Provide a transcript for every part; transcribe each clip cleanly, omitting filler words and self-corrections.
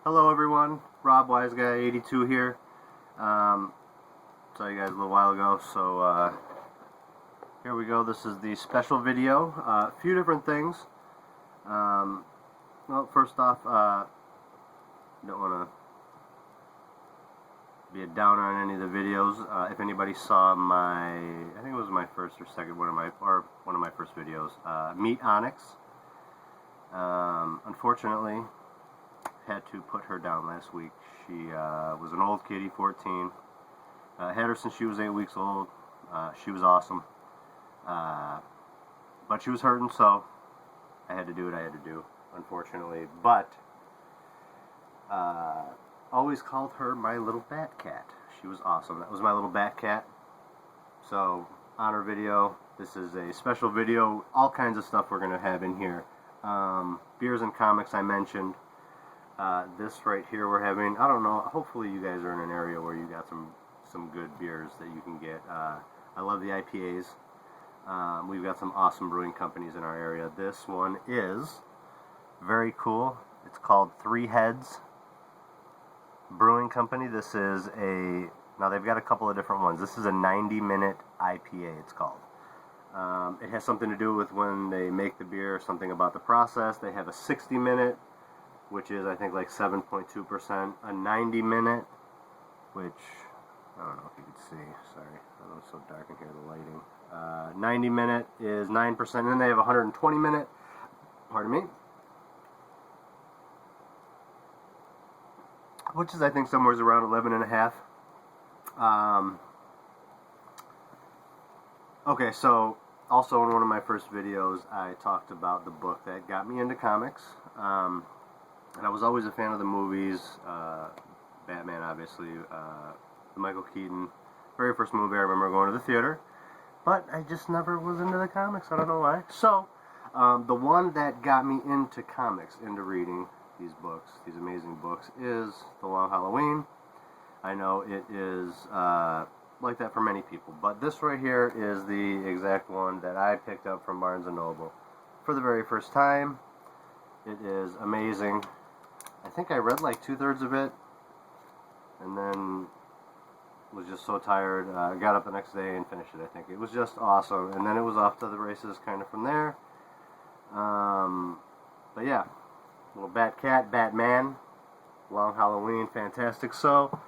Hello everyone, Rob Wise Guy 82 here. Saw you guys a little while ago, so here we go. This is the special video. A few different things. Well, first off, don't want to be a downer on any of the videos. If anybody saw my, I think it was my first or second one of my first videos, Meet Onyx. Unfortunately, had to put her down last week. She was an old kitty, 14. Had her since she was 8 weeks old. She was awesome. But she was hurting, so I had to do what I had to do, unfortunately. But always called her my little bat cat. She was awesome. That was my little bat cat. So, on her video, this is a special video. All kinds of stuff we're going to have in here. Beers and comics I mentioned. This right here we're having, I don't know, hopefully you guys are in an area where you got some good beers that you can get. I love the IPAs. We've got some awesome brewing companies in our area. This one is very cool. It's called Three Heads Brewing Company. This is now they've got a couple of different ones. This is a 90-minute IPA, it's called. It has something to do with when they make the beer, something about the process. They have a 60-minute, which is I think like 7.2%, a 90-minute, which I don't know if you can see, sorry, I know it's so dark in here, the lighting. 90-minute is 9%, and then they have a 120-minute, pardon me, which is I think somewhere around 11.5. Okay, so also in one of my first videos I talked about the book that got me into comics. And I was always a fan of the movies, Batman obviously, the Michael Keaton, very first movie I remember going to the theater, but I just never was into the comics, I don't know why. So, the one that got me into comics, into reading these books, these amazing books, is The Long Halloween. I know it is like that for many people, but this right here is the exact one that I picked up from Barnes & Noble for the very first time. It is amazing. I think I read like 2/3 of it, and then was just so tired. Got up the next day and finished it. I think it was just awesome, and then it was off to the races kind of from there. But yeah, little Bat Cat, Batman, Long Halloween, fantastic. So,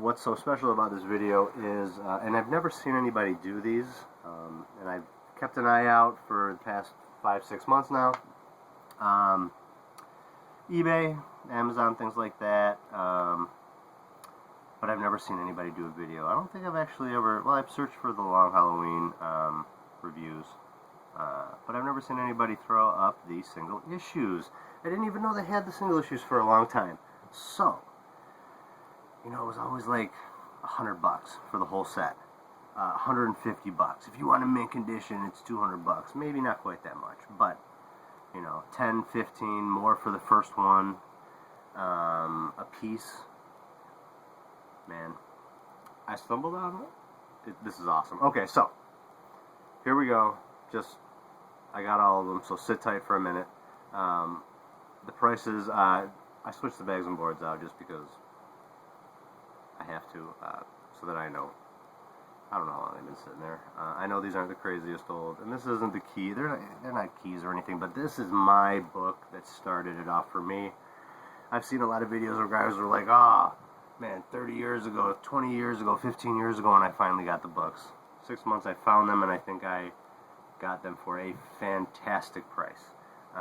what's so special about this video is, and I've never seen anybody do these, and I've kept an eye out for the past 5-6 months now. eBay, Amazon, things like that, but I've never seen anybody do a video. I don't think I've actually ever, well, I've searched for the Long Halloween reviews, but I've never seen anybody throw up the single issues. I didn't even know they had the single issues for a long time. So, you know, it was always like $100 for the whole set, $150. If you want a mint condition, it's $200. Maybe not quite that much, but you know, 10, 15 more for the first one, a piece. Man, I stumbled on it. This is awesome. Okay, so here we go. I got all of them, so sit tight for a minute. The prices, I switched the bags and boards out just because I have to, so that I know. I don't know how long they've been sitting there. I know these aren't the craziest old, and this isn't the key. They're not keys or anything, but this is my book that started it off for me. I've seen a lot of videos where guys were like, "Ah, man, 30 years ago, 20 years ago, 15 years ago," and I finally got the books. 6 months I found them, and I think I got them for a fantastic price. It's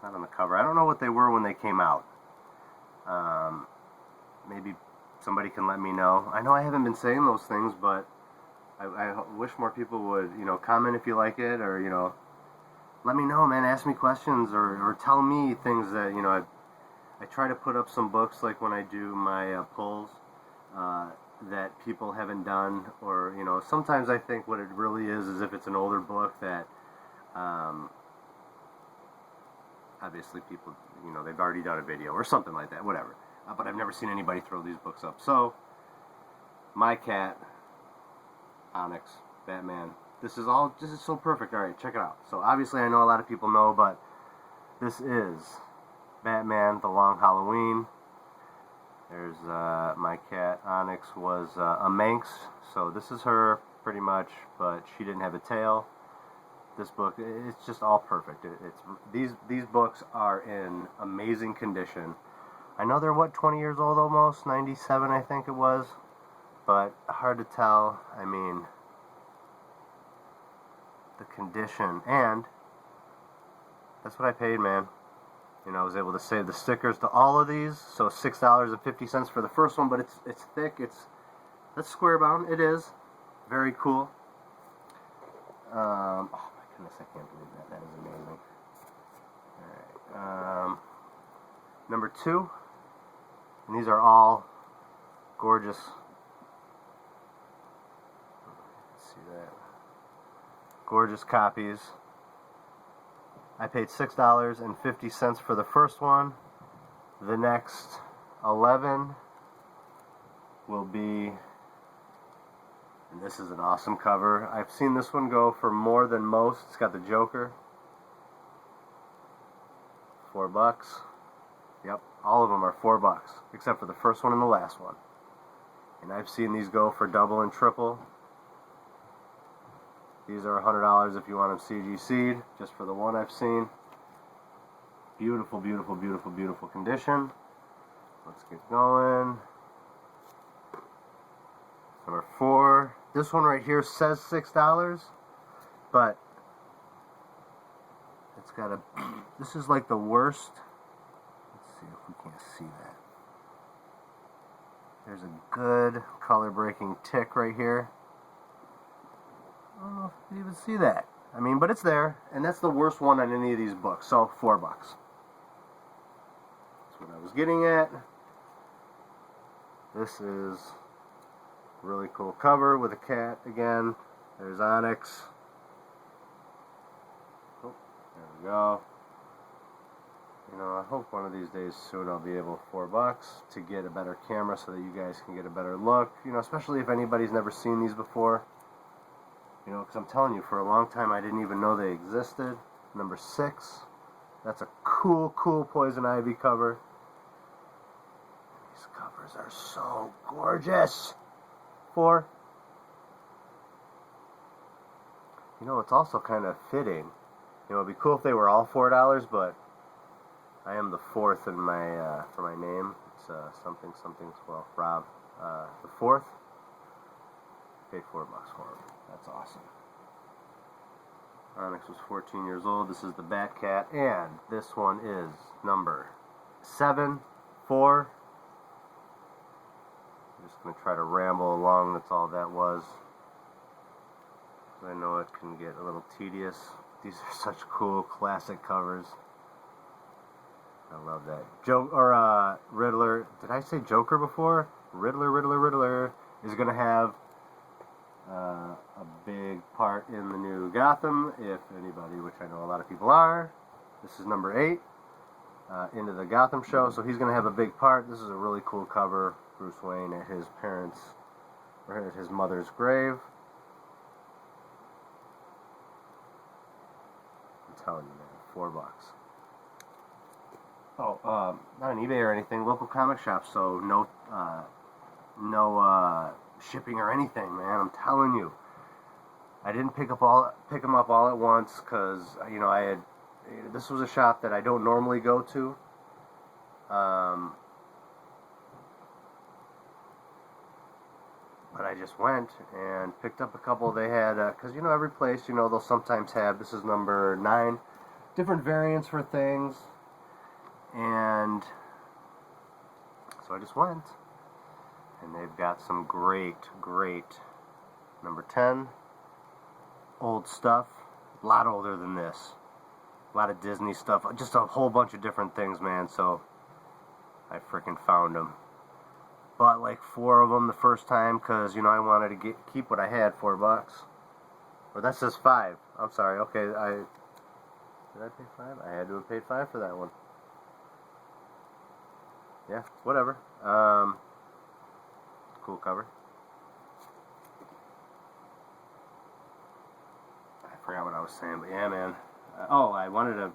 not on the cover. I don't know what they were when they came out. Maybe somebody can let me know. I know I haven't been saying those things, but I wish more people would, you know, comment if you like it, or, you know, let me know, man. Ask me questions, or tell me things that, you know, I try to put up some books, like when I do my polls, that people haven't done, or, you know, sometimes I think what it really is if it's an older book that, obviously people, you know, they've already done a video, or something like that, whatever. But I've never seen anybody throw these books up. So, my cat, Onyx, Batman. This is so perfect. Alright, check it out. So, obviously I know a lot of people know, but this is Batman, The Long Halloween. There's my cat Onyx was a Manx, so this is her pretty much, but she didn't have a tail. This book, it's just all perfect. These books are in amazing condition. I know they're, what, 20 years old almost? 97 I think it was. But hard to tell. I mean, the condition. And that's what I paid, man. You know, I was able to save the stickers to all of these. So $6.50 for the first one, but it's thick. That's square bound. It is. Very cool. Oh my goodness, I can't believe that. That is amazing. Alright. Number 2. And these are all gorgeous. Let's see that. Gorgeous copies. I paid $6.50 for the first one. The next 11 will be, and this is an awesome cover. I've seen this one go for more than most. It's got the Joker. $4. Yep, all of them are $4, except for the first one and the last one. And I've seen these go for double and triple. These are $100 if you want them CGC'd, just for the one I've seen. Beautiful, beautiful, beautiful, beautiful condition. Let's get going. Number 4. This one right here says $6, but it's got a, this is like the worst. Let's see if we can't see that. There's a good color breaking tick right here. I don't know if you can even see that. I mean, but it's there, and that's the worst one on any of these books, so $4. That's what I was getting at. This is a really cool cover with a cat again. There's Onyx. Oh, there we go. You know, I hope one of these days soon I'll be able, $4, to get a better camera so that you guys can get a better look. You know, especially if anybody's never seen these before. You know, because I'm telling you, for a long time I didn't even know they existed. Number 6. That's a cool, cool Poison Ivy cover. These covers are so gorgeous. 4. You know, it's also kind of fitting. You know, it'd be cool if they were all $4, but I am the 4th in my for my name. It's something, well, Rob. The 4th. Paid $4 for him. That's awesome. Onyx was 14 years old. This is the Batcat, and this one is number 7, 4. I'm just going to try to ramble along. That's all that was. I know it can get a little tedious. These are such cool classic covers. I love that. Riddler. Did I say Joker before? Riddler is going to have a big part in the new Gotham, if anybody, which I know a lot of people are. This is number 8, into the Gotham show, so he's going to have a big part. This is a really cool cover. Bruce Wayne at his parents', or at his mother's grave. I'm telling you, man, $4. Oh, not on eBay or anything. Local comic shop, so no shipping or anything, man. I'm telling you. I didn't pick them up all at once because, you know, this was a shop that I don't normally go to. But I just went and picked up a couple they had, because, you know, every place, you know, they'll sometimes have, this is number 9, different variants for things. And so I just went. And they've got some great number 10 old stuff, a lot older than this, a lot of Disney stuff, just a whole bunch of different things, man. So I freaking found them. Bought like 4 of them the first time because, you know, I wanted to keep what I had, $4. Or that says 5. I'm sorry. Okay, did I pay 5? I had to have paid 5 for that one. Yeah, whatever. Cool cover. I forgot what I was saying, but yeah, man. I wanted to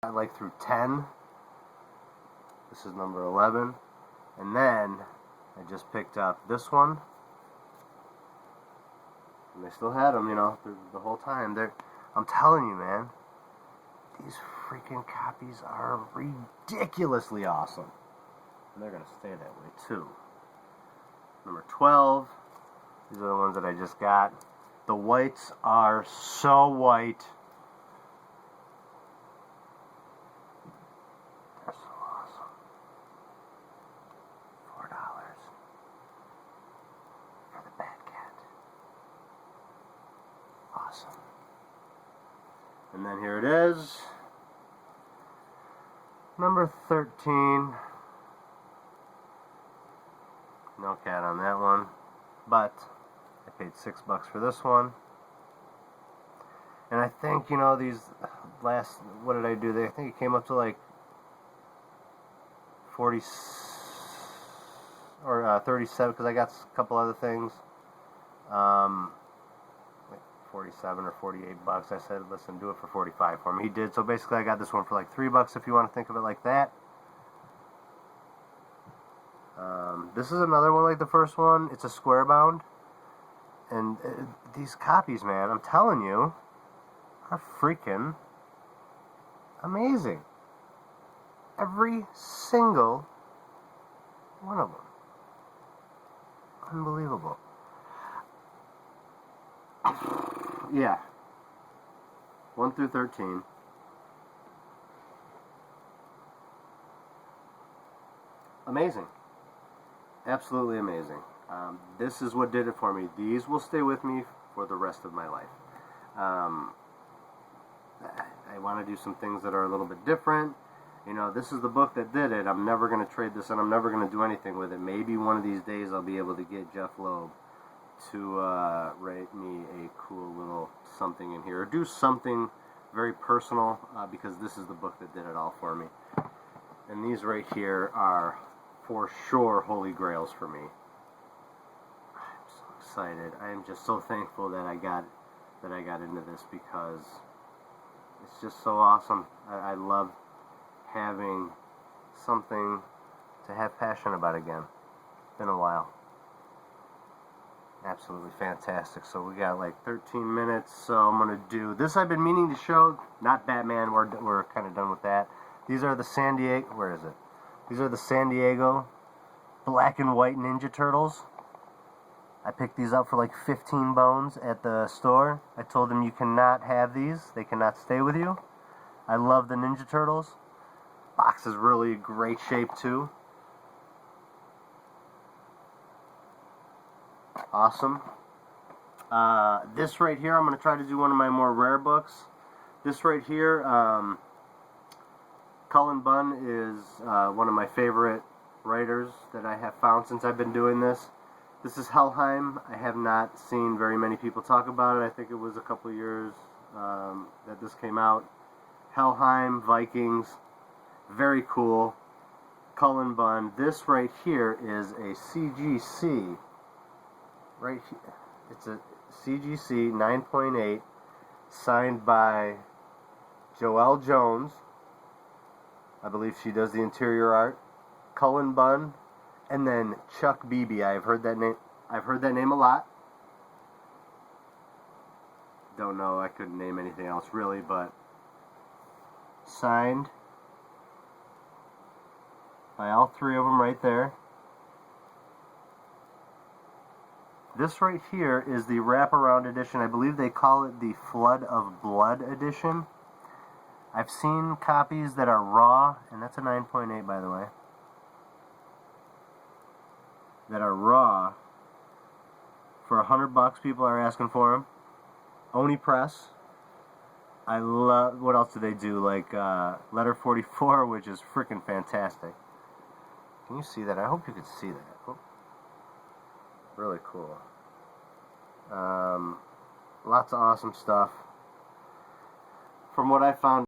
like through 10. This is number 11. And then I just picked up this one. And they still had them, you know, through the whole time. I'm telling you, man, these freaking copies are ridiculously awesome. And they're going to stay that way, too. Number 12. These are the ones that I just got. The whites are so white. They're so awesome. $4 for the Bad Cat. Awesome. And then here it is. Number 13. No cat on that one. But I paid $6 for this one. And I think, you know, these last, what did I do? I think it came up to like 40 or 37, because I got a couple other things. Like 47 or 48 bucks. I said, listen, do it for 45 for me. He did. So basically I got this one for like $3 if you want to think of it like that. This is another one like the first one. It's a square bound. And these copies, man, I'm telling you, are freaking amazing. Every single one of them. Unbelievable. Yeah. 1 through 13. Amazing. Absolutely amazing. This is what did it for me. These will stay with me for the rest of my life. I want to do some things that are a little bit different. You know, this is the book that did it. I'm never going to trade this, and I'm never going to do anything with it. Maybe one of these days I'll be able to get Jeff Loeb to write me a cool little something in here, or do something very personal, because this is the book that did it all for me. And these right here are for sure holy grails for me. I'm so excited. I am just so thankful that I got into this, because it's just so awesome. I love having something to have passion about again. It's been a while. Absolutely fantastic. So we got like 13 minutes, so I'm going to do this. I've been meaning to show, not Batman, we're kind of done with that. These are the San Diego, where is it? These are the San Diego black and white Ninja Turtles. I picked these up for like 15 bones at the store. I told them you cannot have these. They cannot stay with you. I love the Ninja Turtles. Box is really great shape too. Awesome. This right here, I'm going to try to do one of my more rare books. This right here, Cullen Bunn is one of my favorite writers that I have found since I've been doing this. This is Helheim. I have not seen very many people talk about it. I think it was a couple years that this came out. Helheim, Vikings, very cool. Cullen Bunn. This right here is a CGC. Right here. It's a CGC 9.8 signed by Joelle Jones. I believe she does the interior art. Cullen Bunn, and then Chuck Beebe. I've heard that name a lot. Don't know, I couldn't name anything else really, but signed by all three of them right there. This right here is the wraparound edition. I believe they call it the Flood of Blood edition. I've seen copies that are raw, and that's a 9.8 by the way, that are raw for $100. People are asking for them. Oni Press. I love, what else do they do? Like Letter 44, which is freaking fantastic. Can you see that? I hope you can see that. Oh. Really cool. Lots of awesome stuff. From what I found